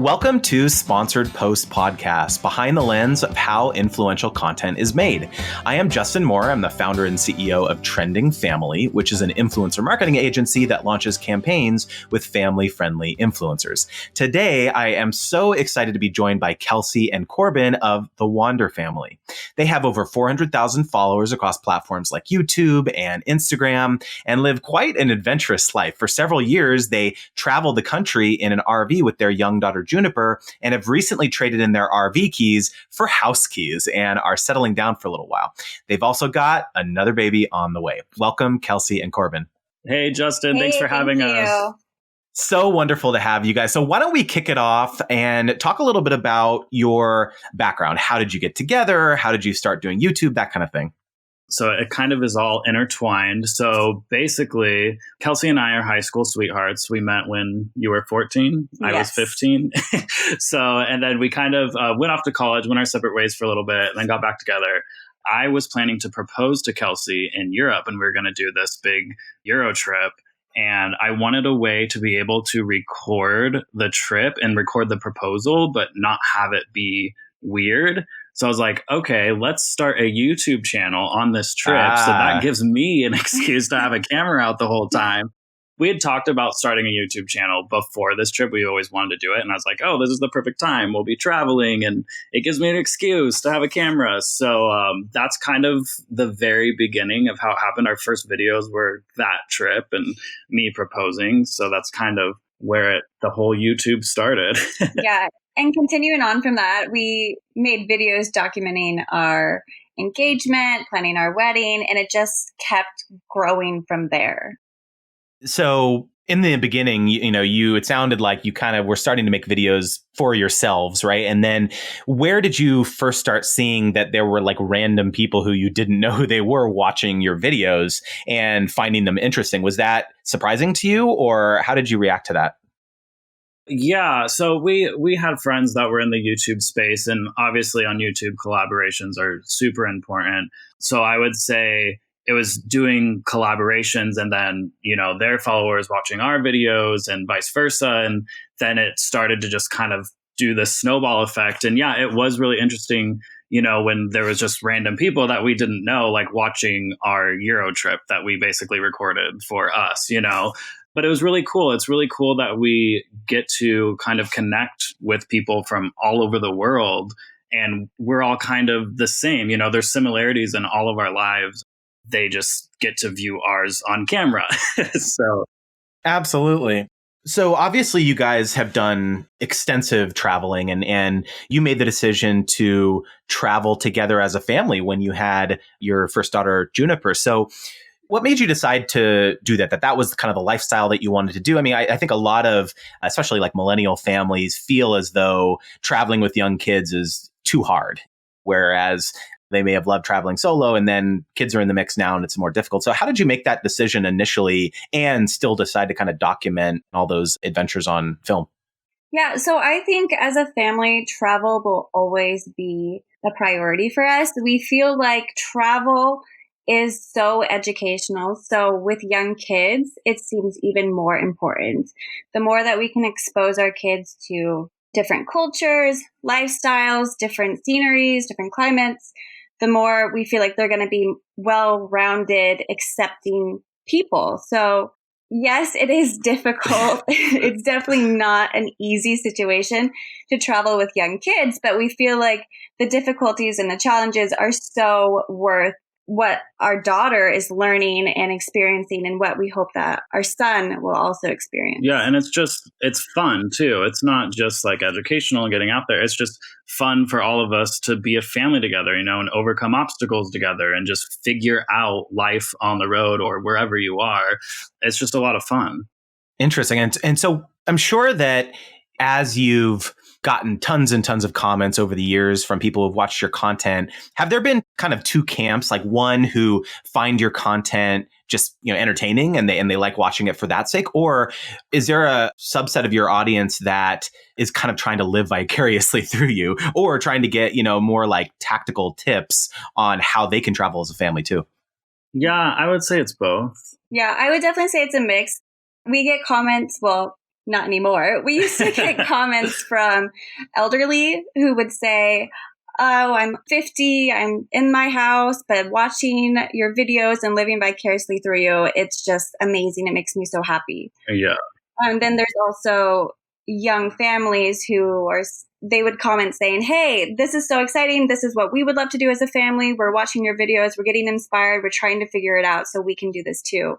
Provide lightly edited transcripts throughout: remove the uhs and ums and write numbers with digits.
Welcome to Sponsored Post Podcast, behind the lens of how influential content is made. I am Justin Moore. I'm the founder and CEO of Trending Family, which is an influencer marketing agency that launches campaigns with family-friendly influencers. Today, I am so excited to be joined by Kelsey and Corbin of the Wander family. They have over 400,000 followers across platforms like YouTube and Instagram and live quite an adventurous life. For several years, they traveled the country in an RV with their young daughter, Juniper, and have recently traded in their RV keys for house keys and are settling down for a little while. They've also got another baby on the way. Welcome, Kelsey and Corbin. Hey, Justin. Thanks for having us. So wonderful to have you guys. So why don't we kick it off and talk a little bit about your background? How did you get together? How did you start doing YouTube? That kind of thing. So it kind of is all intertwined. So basically, Kelsey and I are high school sweethearts. We met when you were 14. Yes. I was 15. And then we kind of went off to college, went our separate ways for a little bit, and then got back together. I was planning to propose to Kelsey in Europe, and we were going to do this big Euro trip. And I wanted a way to be able to record the trip and record the proposal, but not have it be weird. So I was like, okay, let's start a YouTube channel on this trip. So that gives me an excuse to have a camera out the whole time. We had talked about starting a YouTube channel before this trip. We always wanted to do it. And I was like, oh, this is the perfect time. We'll be traveling and it gives me an excuse to have a camera. So that's kind of the very beginning of how it happened. Our first videos were that trip and me proposing. So that's kind of where the whole YouTube started. Yeah. And continuing on from that, we made videos documenting our engagement, planning our wedding, and it just kept growing from there. So in the beginning, it sounded like you kind of were starting to make videos for yourselves, right? And then where did you first start seeing that there were like random people who you didn't know who they were watching your videos and finding them interesting? Was that surprising to you, or how did you react to that? Yeah, so we had friends that were in the YouTube space, and obviously on YouTube, collaborations are super important. So I would say it was doing collaborations and then, their followers watching our videos and vice versa. And then it started to just kind of do the snowball effect. And yeah, it was really interesting, when there was just random people that we didn't know, like watching our Euro trip that we basically recorded for us, But it was really cool. It's really cool that we get to kind of connect with people from all over the world. And we're all kind of the same. There's similarities in all of our lives. They just get to view ours on camera. So, absolutely. So obviously you guys have done extensive traveling and you made the decision to travel together as a family when you had your first daughter, Juniper. So what made you decide to do that? That was kind of the lifestyle that you wanted to do? I mean, I think a lot of, especially like millennial families, feel as though traveling with young kids is too hard, whereas they may have loved traveling solo and then kids are in the mix now and it's more difficult. So how did you make that decision initially and still decide to kind of document all those adventures on film? Yeah, so I think as a family, travel will always be a priority for us. We feel like travel is so educational. So with young kids, it seems even more important. The more that we can expose our kids to different cultures, lifestyles, different sceneries, different climates, the more we feel like they're going to be well-rounded, accepting people. So yes, it is difficult. It's definitely not an easy situation to travel with young kids, but we feel like the difficulties and the challenges are so worth what our daughter is learning and experiencing and what we hope that our son will also experience. Yeah, and it's fun too. It's not just like educational and getting out there. It's just fun for all of us to be a family together, and overcome obstacles together and just figure out life on the road or wherever you are. It's just a lot of fun. Interesting. And so I'm sure that as you've gotten tons and tons of comments over the years from people who've watched your content, have there been kind of two camps, like one who find your content just entertaining and they like watching it for that sake? Or is there a subset of your audience that is kind of trying to live vicariously through you or trying to get, more like tactical tips on how they can travel as a family too? Yeah, I would say it's both. Yeah, I would definitely say it's a mix. We get comments, well, not anymore. We used to get comments from elderly who would say, oh, I'm 50, I'm in my house, but watching your videos and living vicariously through you, it's just amazing. It makes me so happy. Yeah. And then there's also young families they would comment saying, hey, this is so exciting. This is what we would love to do as a family. We're watching your videos. We're getting inspired. We're trying to figure it out so we can do this too.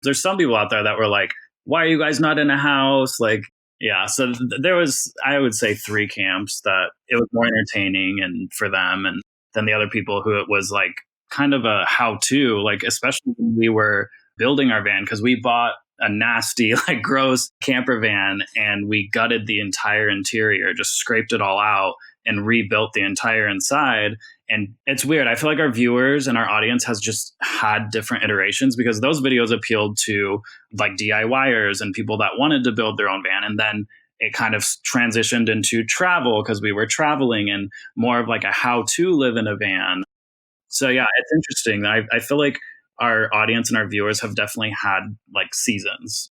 There's some people out there that were like, why are you guys not in a house? Like, yeah. So there was, I would say, 3 camps that it was more entertaining and for them. And then the other people who it was like kind of a how-to, like, especially when we were building our van, because we bought a nasty, like gross camper van and we gutted the entire interior, just scraped it all out and rebuilt the entire inside. And it's weird. I feel like our viewers and our audience has just had different iterations because those videos appealed to like DIYers and people that wanted to build their own van. And then it kind of transitioned into travel because we were traveling and more of like a how to live in a van. So yeah, it's interesting. I feel like our audience and our viewers have definitely had like seasons.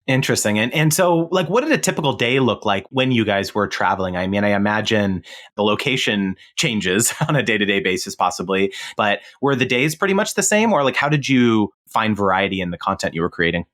Interesting. And so like, what did a typical day look like when you guys were traveling? I mean, I imagine the location changes on a day-to-day basis possibly, but were the days pretty much the same, or like, how did you find variety in the content you were creating?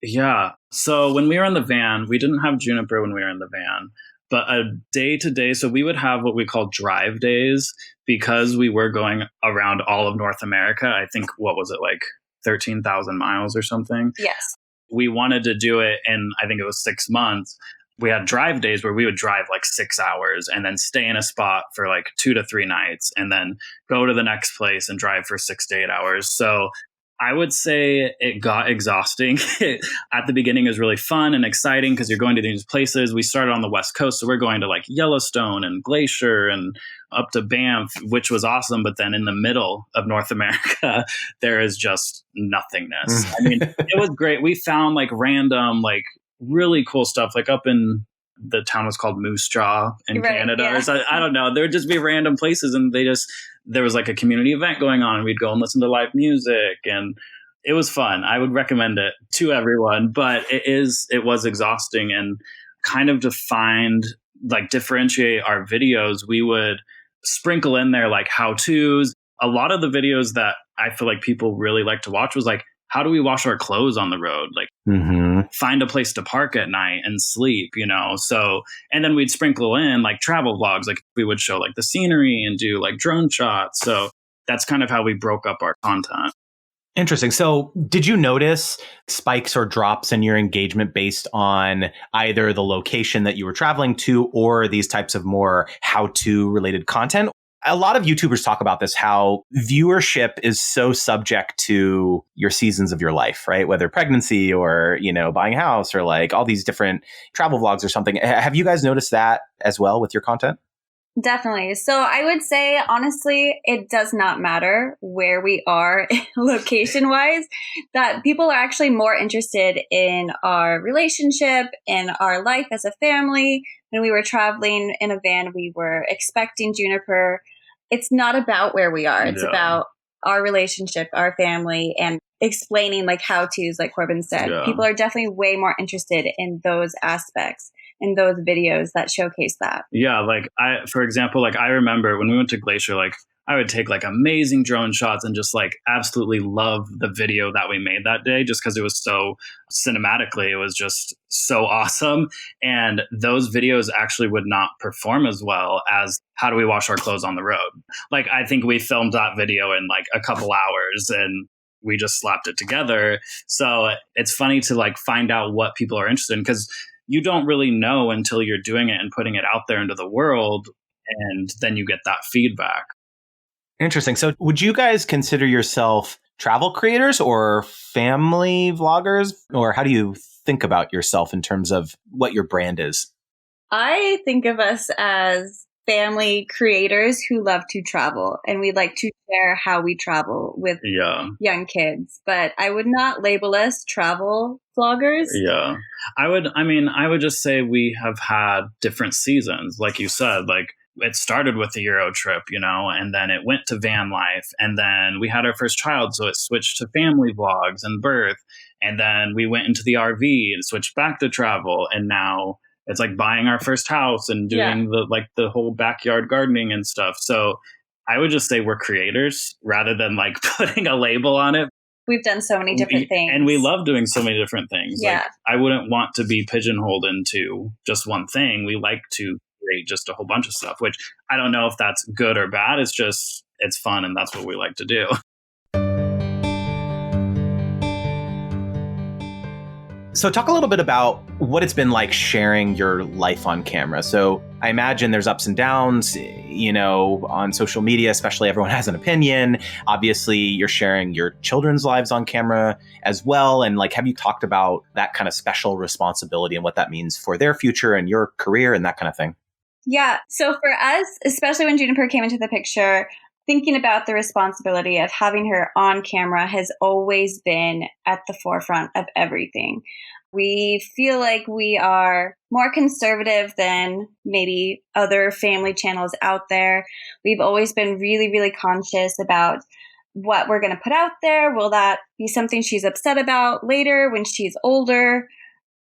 Yeah. So when we were in the van, we didn't have Juniper when we were in the van, but a day to day. So we would have what we call drive days because we were going around all of North America. I think, what was it, like 13,000 miles or something? Yes. We wanted to do it in, I think it was 6 months. We had drive days where we would drive like 6 hours and then stay in a spot for like 2 to 3 nights and then go to the next place and drive for 6 to 8 hours. So I would say it got exhausting. At the beginning, it was really fun and exciting because you're going to these places. We started on the West Coast, so we're going to like Yellowstone and Glacier and up to Banff, which was awesome. But then in the middle of North America, there is just nothingness. I mean, it was great. We found like random, like really cool stuff, like up in the town was called Moose Jaw in Canada. Yeah. Or so, I don't know. There would just be random places and there was like a community event going on and we'd go and listen to live music and it was fun. I would recommend it to everyone, but it was exhausting. And kind of to find, like, differentiate our videos, we would sprinkle in there like how-tos. A lot of the videos that I feel like people really like to watch was like, how do we wash our clothes on the road? Like, find a place to park at night and sleep, you know? So, and then we'd sprinkle in like travel vlogs. Like we would show like the scenery and do like drone shots. So that's kind of how we broke up our content. Interesting. So did you notice spikes or drops in your engagement based on either the location that you were traveling to or these types of more how-to related content? A lot of YouTubers talk about this, how viewership is so subject to your seasons of your life, right? Whether pregnancy or, you know, buying a house or like all these different travel vlogs or something. Have you guys noticed that as well with your content? Definitely. So I would say, honestly, it does not matter where we are location wise, that people are actually more interested in our relationship, in our life as a family. When we were traveling in a van, we were expecting Juniper. It's not about where we are. It's about our relationship, our family, and explaining like how-tos, like Corbin said. Yeah. People are definitely way more interested in those aspects, in those videos that showcase that. Yeah, like for example, like I remember when we went to Glacier, like I would take like amazing drone shots and just like absolutely love the video that we made that day just because it was so cinematically, it was just so awesome. And those videos actually would not perform as well as how do we wash our clothes on the road. Like I think we filmed that video in like a couple hours and we just slapped it together. So it's funny to like find out what people are interested in because you don't really know until you're doing it and putting it out there into the world. And then you get that feedback. Interesting. So would you guys consider yourself travel creators or family vloggers? Or how do you think about yourself in terms of what your brand is? I think of us as family creators who love to travel, and we like to share how we travel with young kids. But I would not label us travel vloggers. Yeah. I would just say we have had different seasons. Like you said, like it started with the Euro trip, and then it went to van life. And then we had our first child. So it switched to family vlogs and birth. And then we went into the RV and switched back to travel. And now it's like buying our first house and doing the whole backyard gardening and stuff. So I would just say we're creators rather than like putting a label on it. We've done so many different things. And we love doing so many different things. Yeah. Like, I wouldn't want to be pigeonholed into just one thing. We like to create just a whole bunch of stuff, which I don't know if that's good or bad. It's fun, and that's what we like to do. So talk a little bit about what it's been like sharing your life on camera. So I imagine there's ups and downs, on social media, especially everyone has an opinion. Obviously, you're sharing your children's lives on camera as well. And like, have you talked about that kind of special responsibility and what that means for their future and your career and that kind of thing? Yeah. So for us, especially when Juniper came into the picture, thinking about the responsibility of having her on camera has always been at the forefront of everything. We feel like we are more conservative than maybe other family channels out there. We've always been really, really conscious about what we're going to put out there. Will that be something she's upset about later when she's older?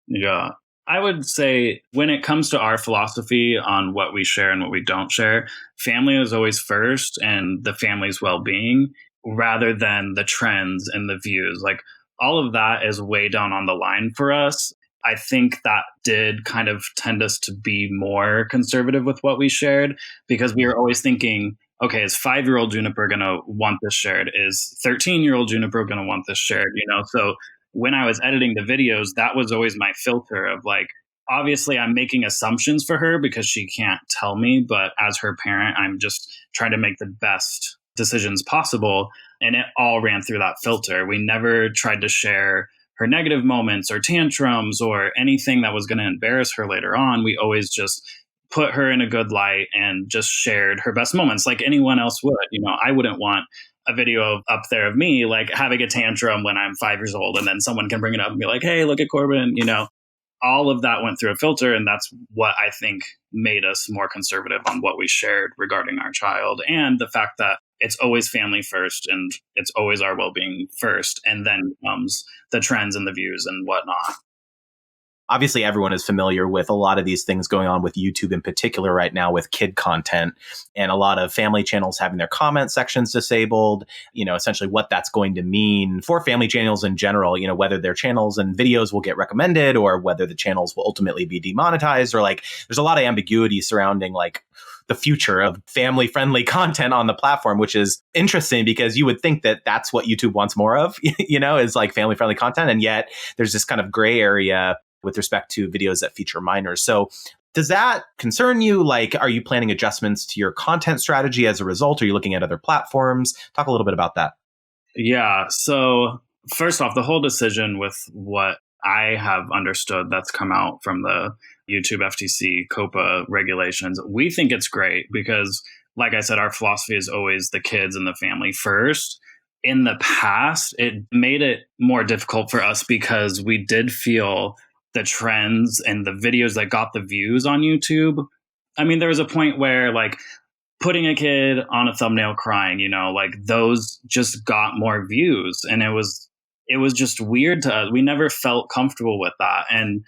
Yeah. I would say when it comes to our philosophy on what we share and what we don't share, family is always first and the family's well-being rather than the trends and the views. Like, all of that is way down on the line for us. I think that did kind of tend us to be more conservative with what we shared because we were always thinking, okay, is 5-year-old Juniper going to want this shared? Is 13-year-old Juniper going to want this shared? So when I was editing the videos, that was always my filter of like, obviously I'm making assumptions for her because she can't tell me, but as her parent, I'm just trying to make the best decisions possible. And it all ran through that filter. We never tried to share her negative moments or tantrums or anything that was going to embarrass her later on. We always just put her in a good light and just shared her best moments like anyone else would. I wouldn't want a video up there of me like having a tantrum when I'm 5 years old and then someone can bring it up and be like, hey, look at Corbin. All of that went through a filter, and that's what I think made us more conservative on what we shared regarding our child, and the fact that it's always family first and it's always our well-being first, and then comes the trends and the views and whatnot. Obviously, everyone is familiar with a lot of these things going on with YouTube in particular right now with kid content and a lot of family channels having their comment sections disabled, essentially what that's going to mean for family channels in general, whether their channels and videos will get recommended or whether the channels will ultimately be demonetized or like there's a lot of ambiguity surrounding like the future of family friendly content on the platform, which is interesting because you would think that that's what YouTube wants more of, is like family friendly content. And yet there's this kind of gray area with respect to videos that feature minors. So does that concern you? Like, are you planning adjustments to your content strategy as a result? Are you looking at other platforms? Talk a little bit about that. Yeah. So first off, the whole decision with what I have understood that's come out from the YouTube FTC COPA regulations, we think it's great because, like I said, our philosophy is always the kids and the family first. In the past, it made it more difficult for us because we did feel the trends and the videos that got the views on YouTube. I mean, there was a point where like putting a kid on a thumbnail crying, like those just got more views. And it was just weird to us. We never felt comfortable with that. And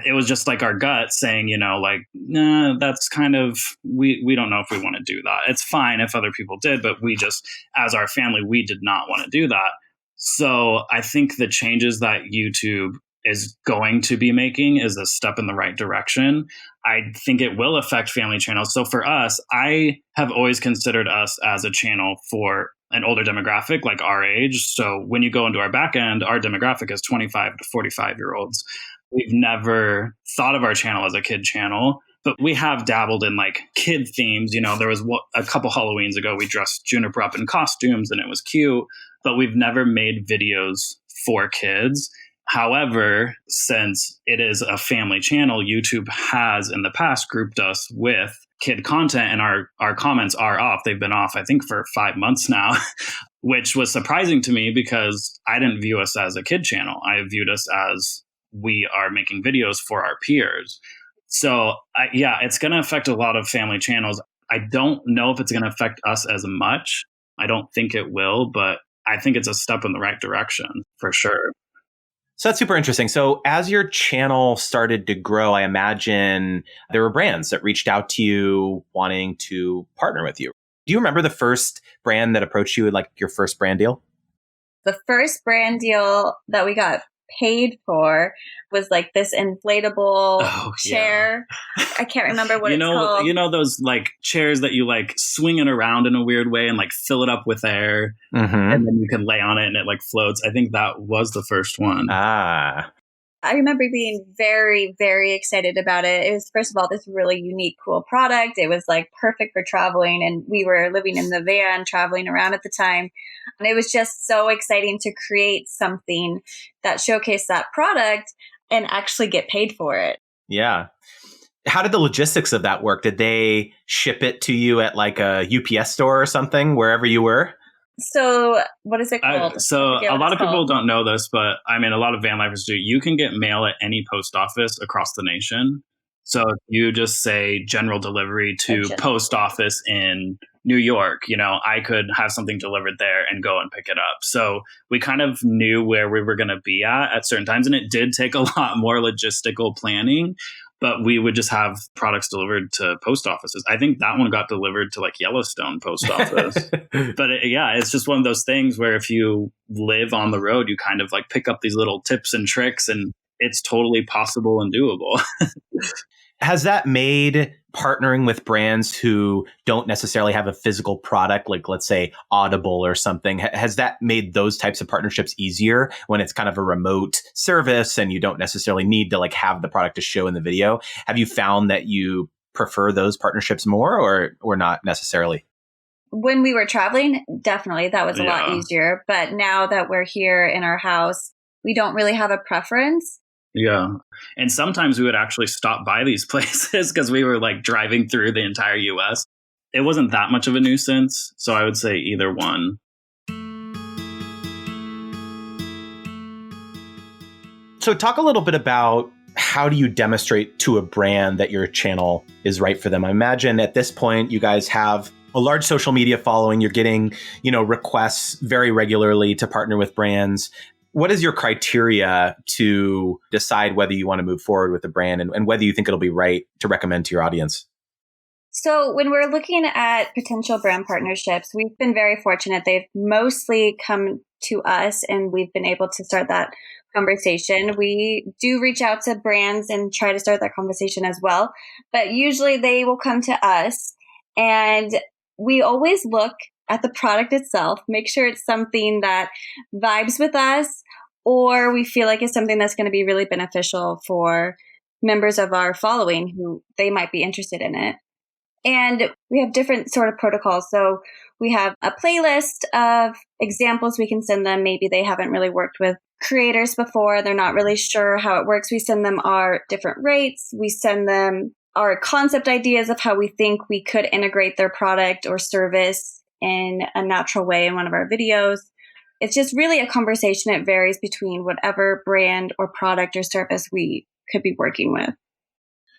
it was just like our gut saying, like, nah, that's kind of, we don't know if we want to do that. It's fine if other people did, but we just, as our family, we did not want to do that. So I think the changes that YouTube is going to be making is a step in the right direction. I think it will affect family channels. So for us, I have always considered us as a channel for an older demographic, like our age. So when you go into our back end, our demographic is 25 to 45-year-olds. We've never thought of our channel as a kid channel, but we have dabbled in like kid themes. There was a couple Halloweens ago, we dressed Juniper up in costumes and it was cute, but we've never made videos for kids. However, since it is a family channel, YouTube has in the past grouped us with kid content and our comments are off. They've been off, I think, for 5 months now, which was surprising to me because I didn't view us as a kid channel. I viewed us as we are making videos for our peers. So yeah, it's going to affect a lot of family channels. I don't know if it's going to affect us as much. I don't think it will, but I think it's a step in the right direction for sure. So that's super interesting. So as your channel started to grow, I imagine there were brands that reached out to you wanting to partner with you. Do you remember the first brand that approached you, like your first brand deal? The first brand deal that we got paid for was like this inflatable chair. Yeah. I can't remember what it's called. You know those like chairs that you like swing it around in a weird way and like fill it up with air, and then you can lay on it and it like floats. I think that was the first one. I remember being very, very excited about it. It was, first of all, this really unique, cool product. It was like perfect for traveling. And we were living in the van, traveling around at the time. And it was just so exciting to create something that showcased that product and actually get paid for it. Yeah. How did the logistics of that work? Did they ship it to you at like a UPS store or something, wherever you were? So what is it called? So a lot of people don't know this, but I mean, a lot of van lifers do. You can get mail at any post office across the nation. So if you just say general delivery to post office in New York, you know, I could have something delivered there and go and pick it up. So we kind of knew where we were going to be at certain times. And it did take a lot more logistical planning, but we would just have products delivered to post offices. I think that one got delivered to like Yellowstone post office. But it's just one of those things where if you live on the road, you kind of like pick up these little tips and tricks, and it's totally possible and doable. Has that made partnering with brands who don't necessarily have a physical product, like let's say Audible or something, has that made those types of partnerships easier when it's kind of a remote service and you don't necessarily need to like have the product to show in the video? Have you found that you prefer those partnerships more or not necessarily? When we were traveling, definitely that was a lot easier. But now that we're here in our house, we don't really have a preference. Yeah. And sometimes we would actually stop by these places because we were like driving through the entire US. It wasn't that much of a nuisance. So I would say either one. So talk a little bit about how do you demonstrate to a brand that your channel is right for them? I imagine at this point, you guys have a large social media following. You're getting, requests very regularly to partner with brands. What is your criteria to decide whether you want to move forward with a brand and whether you think it'll be right to recommend to your audience? So when we're looking at potential brand partnerships, we've been very fortunate. They've mostly come to us and we've been able to start that conversation. We do reach out to brands and try to start that conversation as well. But usually they will come to us, and we always look at the product itself, make sure it's something that vibes with us, or we feel like it's something that's going to be really beneficial for members of our following who they might be interested in it. And we have different sort of protocols. So we have a playlist of examples we can send them. Maybe they haven't really worked with creators before. They're not really sure how it works. We send them our different rates. We send them our concept ideas of how we think we could integrate their product or service in a natural way in one of our videos. It's just really a conversation. It varies between whatever brand or product or service we could be working with.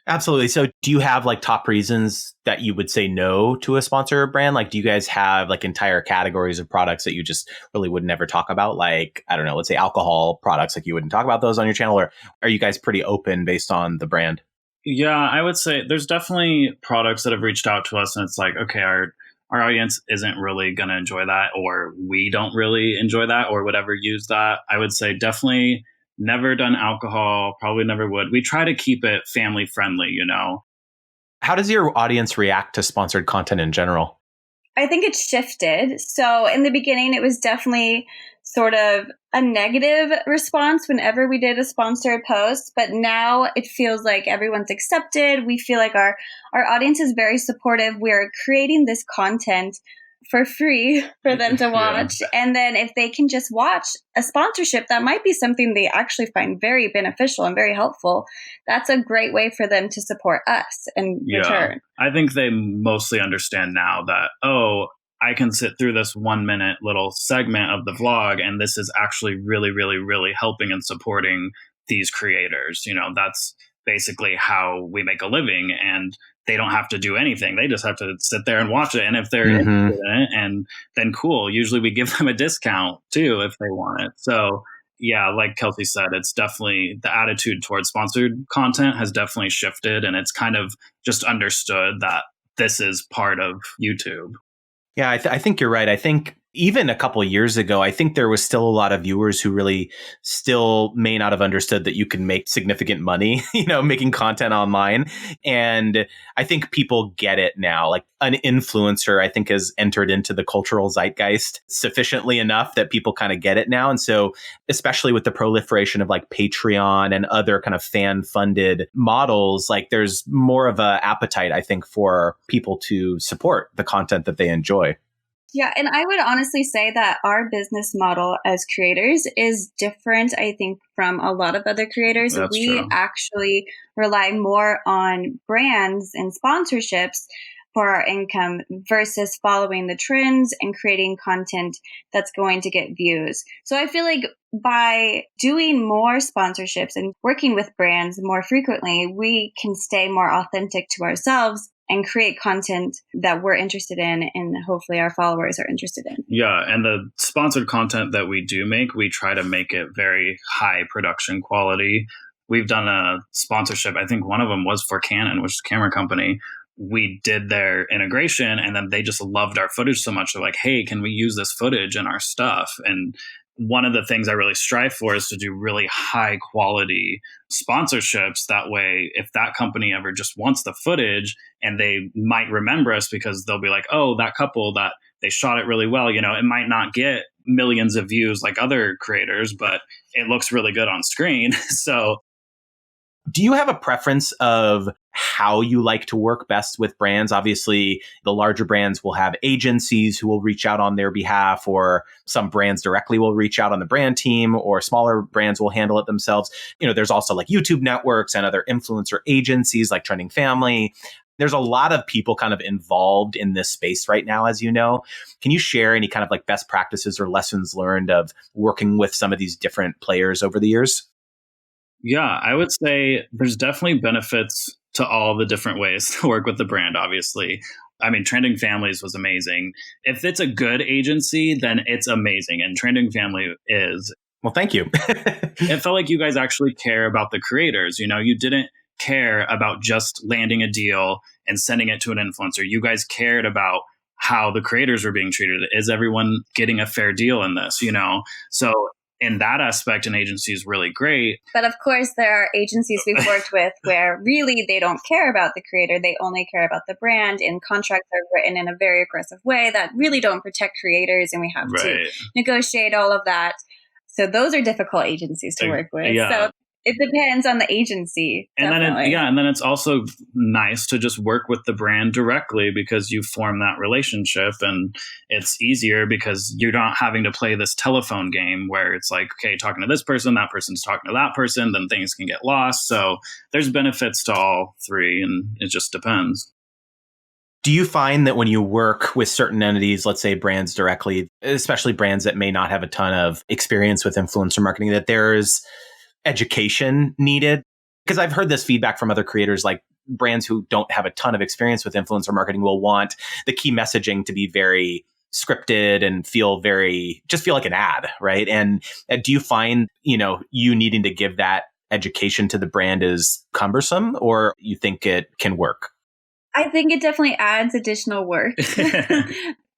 Absolutely. So do you have like top reasons that you would say no to a sponsor brand? Like, do you guys have like entire categories of products that you just really would never talk about? Like, I don't know, let's say alcohol products, like you wouldn't talk about those on your channel, or are you guys pretty open based on the brand? Yeah, I would say there's definitely products that have reached out to us and it's like, okay, our audience isn't really going to enjoy that, or we don't really enjoy that, or whatever use that. I would say definitely never done alcohol, probably never would. We try to keep it family friendly, How does your audience react to sponsored content in general? I think it's shifted. So in the beginning, it was definitely sort of a negative response whenever we did a sponsored post. But now it feels like everyone's accepted. We feel like our audience is very supportive. We're creating this content for free for them to watch. Yeah. And then if they can just watch a sponsorship, that might be something they actually find very beneficial and very helpful. That's a great way for them to support us in return. I think they mostly understand now that, I can sit through this 1 minute little segment of the vlog, and this is actually really, really, really helping and supporting these creators. That's basically how we make a living. And they don't have to do anything. They just have to sit there and watch it. And if they're interested in it, and then cool. Usually we give them a discount too if they want it. So yeah, like Kelsey said, it's definitely the attitude towards sponsored content has definitely shifted, and it's kind of just understood that this is part of YouTube. Yeah, I think you're right. I think even a couple of years ago, I think there was still a lot of viewers who really still may not have understood that you can make significant money, making content online. And I think people get it now. Like an influencer, I think, has entered into the cultural zeitgeist sufficiently enough that people kind of get it now. And so, especially with the proliferation of like Patreon and other kind of fan funded models, like there's more of a appetite, I think, for people to support the content that they enjoy. Yeah, and I would honestly say that our business model as creators is different, I think, from a lot of other creators. That's we true. actually rely more on brands and sponsorships for our income versus following the trends and creating content that's going to get views. So I feel like by doing more sponsorships and working with brands more frequently, we can stay more authentic to ourselves and create content that we're interested in and hopefully our followers are interested in. Yeah, and the sponsored content that we do make, we try to make it very high production quality. We've done a sponsorship, I think one of them was for Canon, which is a camera company. We did their integration and then they just loved our footage so much. They're like, hey, can we use this footage in our stuff? And one of the things I really strive for is to do really high quality sponsorships. That way, if that company ever just wants the footage, and they might remember us because they'll be like, oh, that couple, that they shot it really well. It might not get millions of views like other creators, but it looks really good on screen. So do you have a preference of how you like to work best with brands? Obviously, the larger brands will have agencies who will reach out on their behalf, or some brands directly will reach out on the brand team, or smaller brands will handle it themselves. There's also like YouTube networks and other influencer agencies like Trending Family. There's a lot of people kind of involved in this space right now, as you know. Can you share any kind of like best practices or lessons learned of working with some of these different players over the years? Yeah, I would say there's definitely benefits to all the different ways to work with the brand, obviously. I mean, Trending Families was amazing. If it's a good agency, then it's amazing. And Trending Family is. Well, thank you. It felt like you guys actually care about the creators. You didn't care about just landing a deal and sending it to an influencer. You guys cared about how the creators were being treated. Is everyone getting a fair deal in this? So in that aspect, an agency is really great. But of course, there are agencies we've worked with where really they don't care about the creator. They only care about the brand, and contracts are written in a very aggressive way that really don't protect creators, and we have to negotiate all of that. So those are difficult agencies to work with. Yeah. So it depends on the agency. And then it's also nice to just work with the brand directly because you form that relationship, and it's easier because you're not having to play this telephone game where it's like, okay, talking to this person, that person's talking to that person, then things can get lost. So there's benefits to all three, and it just depends. Do you find that when you work with certain entities, let's say brands directly, especially brands that may not have a ton of experience with influencer marketing, that there's education needed? Because I've heard this feedback from other creators, like brands who don't have a ton of experience with influencer marketing will want the key messaging to be very scripted and feel like an ad, right? And do you find, you needing to give that education to the brand is cumbersome, or you think it can work? I think it definitely adds additional work.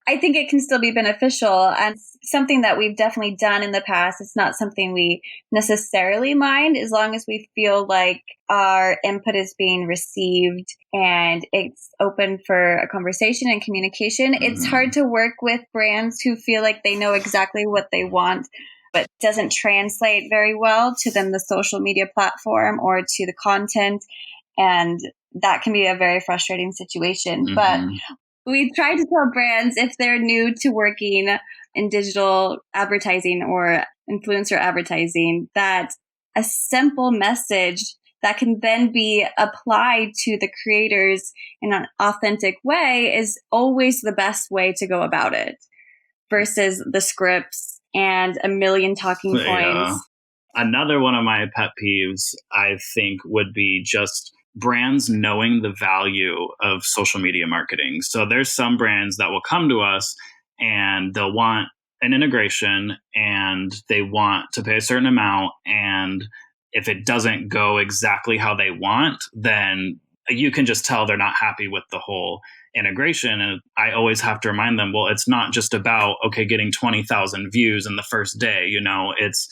I think it can still be beneficial, and something that we've definitely done in the past. It's not something we necessarily mind as long as we feel like our input is being received and it's open for a conversation and communication. Mm-hmm. It's hard to work with brands who feel like they know exactly what they want, but doesn't translate very well to then the social media platform or to the content. And that can be a very frustrating situation. Mm-hmm. But we try to tell brands, if they're new to working in digital advertising or influencer advertising, that a simple message that can then be applied to the creators in an authentic way is always the best way to go about it versus the scripts and a million talking points. Another one of my pet peeves, I think, would be just brands knowing the value of social media marketing. So there's some brands that will come to us and they'll want an integration and they want to pay a certain amount. And if it doesn't go exactly how they want, then you can just tell they're not happy with the whole integration. And I always have to remind them, well, it's not just about, okay, getting 20,000 views in the first day. It's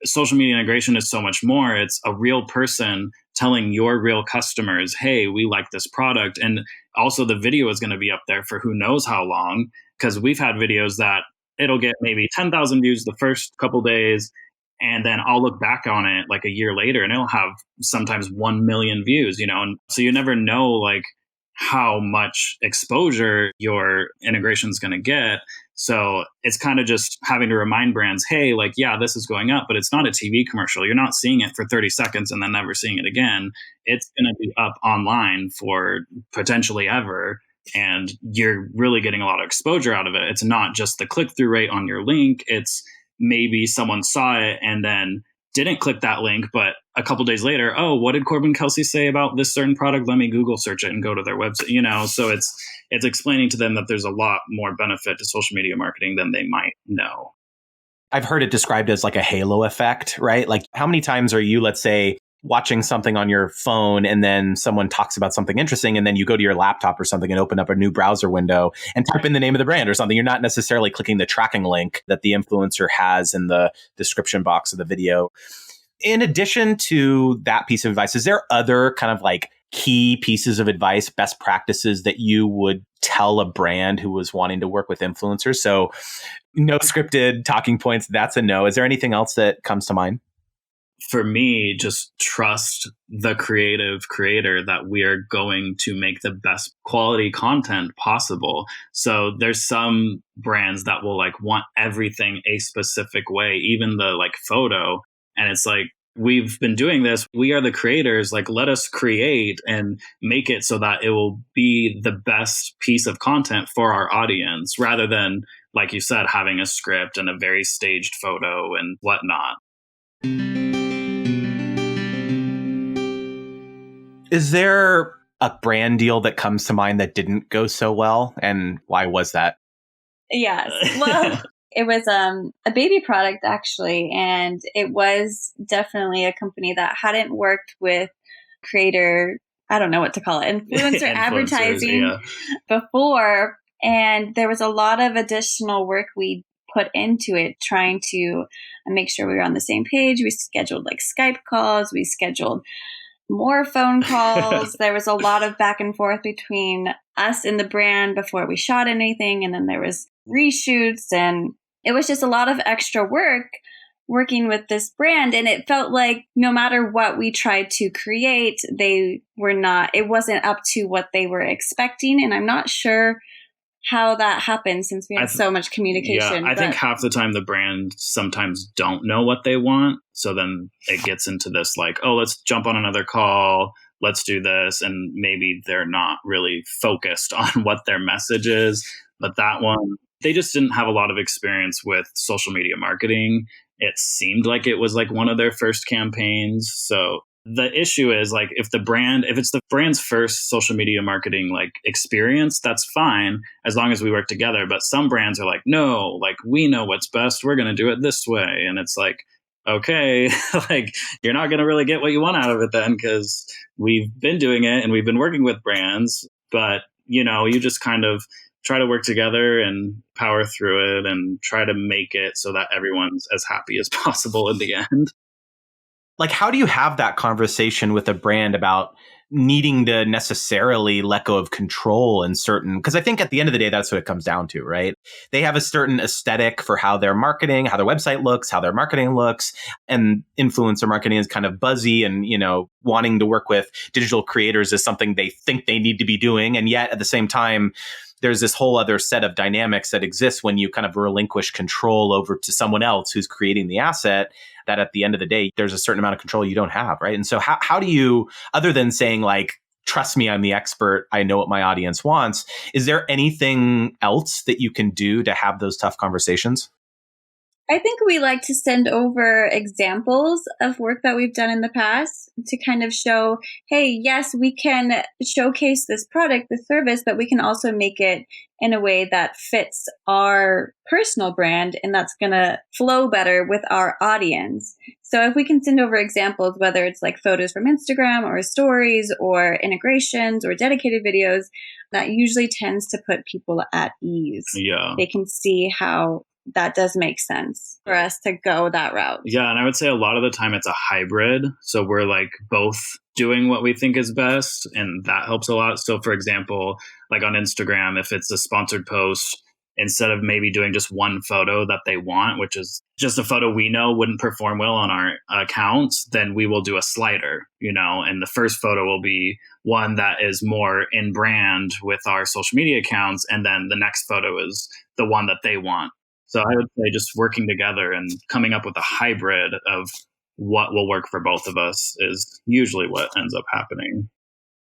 social media integration is so much more. It's a real person telling your real customers, hey, we like this product. And also the video is going to be up there for who knows how long, because we've had videos that it'll get maybe 10,000 views the first couple days. And then I'll look back on it like a year later and it'll have sometimes 1 million views, and so you never know like how much exposure your integration is going to get. So it's kind of just having to remind brands, hey, like, yeah, this is going up, but it's not a TV commercial. You're not seeing it for 30 seconds and then never seeing it again. It's going to be up online for potentially ever. And you're really getting a lot of exposure out of it. It's not just the click-through rate on your link. It's maybe someone saw it and then didn't click that link, but a couple days later, oh, what did Corbin Kelsey say about this certain product? Let me Google search it and go to their website. So it's explaining to them that there's a lot more benefit to social media marketing than they might know. I've heard it described as like a halo effect, right? Like how many times are you, let's say, watching something on your phone and then someone talks about something interesting and then you go to your laptop or something and open up a new browser window and type in the name of the brand or something. You're not necessarily clicking the tracking link that the influencer has in the description box of the video. In addition to that piece of advice, is there other kind of like key pieces of advice, best practices that you would tell a brand who was wanting to work with influencers? So no scripted talking points. That's a no. Is there anything else that comes to mind? For me, just trust the creative creator that we are going to make the best quality content possible. So there's some brands that will like want everything a specific way, even the like photo. And it's like, we've been doing this. We are the creators. Like, let us create and make it so that it will be the best piece of content for our audience, rather than, like you said, having a script and a very staged photo and whatnot. Is there a brand deal that comes to mind that didn't go so well? And why was that? Yes. Well, it was a baby product, actually. And it was definitely a company that hadn't worked with creator, I don't know what to call it, influencer advertising before. And there was a lot of additional work we put into it, trying to make sure we were on the same page. We scheduled like Skype calls. We scheduled more phone calls. There was a lot of back and forth between us and the brand before we shot anything. And then there was reshoots, and it was just a lot of extra work working with this brand. And it felt like no matter what we tried to create, it wasn't up to what they were expecting. And I'm not sure how that happened, since we had so much communication. Yeah, I think half the time the brand sometimes don't know what they want. So then it gets into this like, oh, let's jump on another call. Let's do this. And maybe they're not really focused on what their message is. But that one, they just didn't have a lot of experience with social media marketing. It seemed like it was like one of their first campaigns. So the issue is like, if it's the brand's first social media marketing like experience, that's fine as long as we work together. But some brands are like, no, like we know what's best. We're going to do it this way. And it's like, okay, like you're not going to really get what you want out of it then, because we've been doing it and we've been working with brands. But, you just kind of try to work together and power through it and try to make it so that everyone's as happy as possible in the end. Like, how do you have that conversation with a brand about needing to necessarily let go of control in certain, because I think at the end of the day, that's what it comes down to, right? They have a certain aesthetic for how they're marketing, how their website looks, how their marketing looks, and influencer marketing is kind of buzzy and, wanting to work with digital creators is something they think they need to be doing. And yet at the same time, there's this whole other set of dynamics that exists when you kind of relinquish control over to someone else who's creating the asset, that at the end of the day, there's a certain amount of control you don't have, right? And so how do you, other than saying like, trust me, I'm the expert, I know what my audience wants, is there anything else that you can do to have those tough conversations? I think we like to send over examples of work that we've done in the past to kind of show, hey, yes, we can showcase this product, this service, but we can also make it in a way that fits our personal brand and that's going to flow better with our audience. So if we can send over examples, whether it's like photos from Instagram or stories or integrations or dedicated videos, that usually tends to put people at ease. Yeah. They can see how that does make sense for us to go that route. Yeah. And I would say a lot of the time it's a hybrid. So we're like both doing what we think is best, and that helps a lot. So for example, like on Instagram, if it's a sponsored post, instead of maybe doing just one photo that they want, which is just a photo we know wouldn't perform well on our accounts, then we will do a slider, and the first photo will be one that is more in brand with our social media accounts. And then the next photo is the one that they want. So I would say just working together and coming up with a hybrid of what will work for both of us is usually what ends up happening.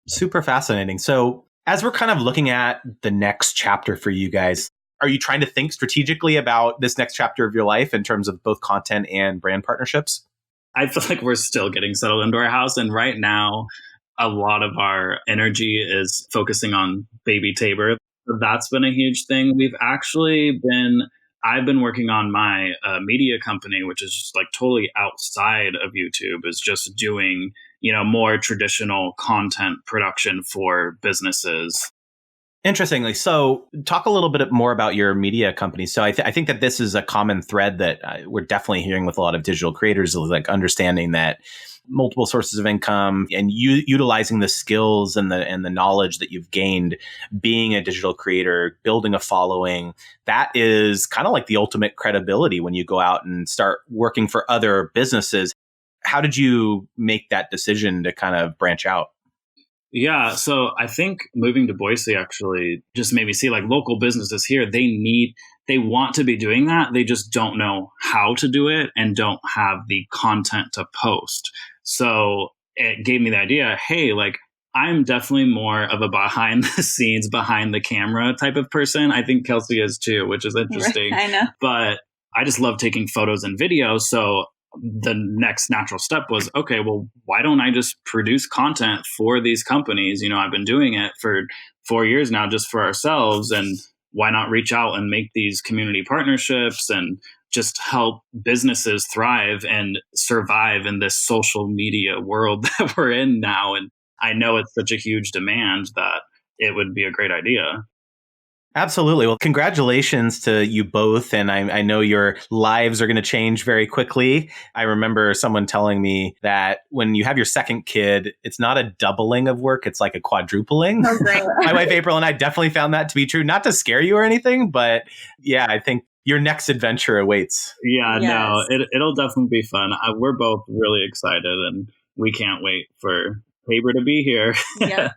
Super fascinating. So as we're kind of looking at the next chapter for you guys, are you trying to think strategically about this next chapter of your life in terms of both content and brand partnerships? I feel like we're still getting settled into our house. And right now, a lot of our energy is focusing on baby Tabor. So that's been a huge thing. I've been working on my media company, which is just like totally outside of YouTube, is just doing, more traditional content production for businesses. Interestingly, so talk a little bit more about your media company. So I think that this is a common thread that we're definitely hearing with a lot of digital creators, like understanding that multiple sources of income and utilizing the skills and the knowledge that you've gained being a digital creator, building a following. That is kind of like the ultimate credibility when you go out and start working for other businesses. How did you make that decision to kind of branch out? Yeah, so I think moving to Boise actually just made me see like local businesses here, they want to be doing that. They just don't know how to do it and don't have the content to post. So it gave me the idea, hey, like I'm definitely more of a behind the scenes, behind the camera type of person. I think Kelsey is too, which is interesting. I know. But I just love taking photos and videos. So the next natural step was, okay, well, why don't I just produce content for these companies? I've been doing it for 4 years now just for ourselves. And why not reach out and make these community partnerships and just help businesses thrive and survive in this social media world that we're in now? And I know it's such a huge demand that it would be a great idea. Absolutely. Well, congratulations to you both. And I know your lives are going to change very quickly. I remember someone telling me that when you have your second kid, it's not a doubling of work. It's like a quadrupling. Oh, great. My wife, April, and I definitely found that to be true. Not to scare you or anything, but yeah, I think your next adventure awaits. Yeah, Yes. no, it'll definitely be fun. We're both really excited and we can't wait for Tabor to be here. Yeah.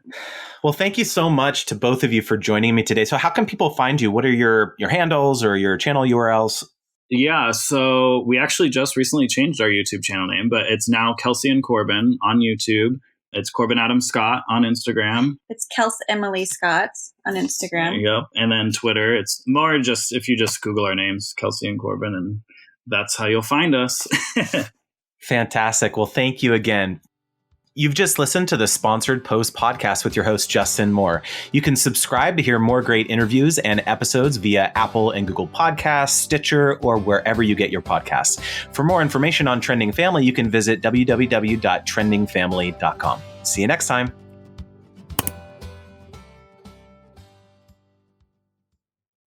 Well, thank you so much to both of you for joining me today. So how can people find you? What are your handles or your channel URLs? Yeah, so we actually just recently changed our YouTube channel name, but it's now Kelsey and Corbin on YouTube. It's Corbin Adam Scott on Instagram. It's Kelsey Emily Scott on Instagram. There you go. And then Twitter, it's more just if you just Google our names, Kelsey and Corbin, and that's how you'll find us. Fantastic. Well, thank you again. You've just listened to the Sponsored Post podcast with your host, Justin Moore. You can subscribe to hear more great interviews and episodes via Apple and Google Podcasts, Stitcher, or wherever you get your podcasts. For more information on Trending Family, you can visit www.trendingfamily.com. See you next time.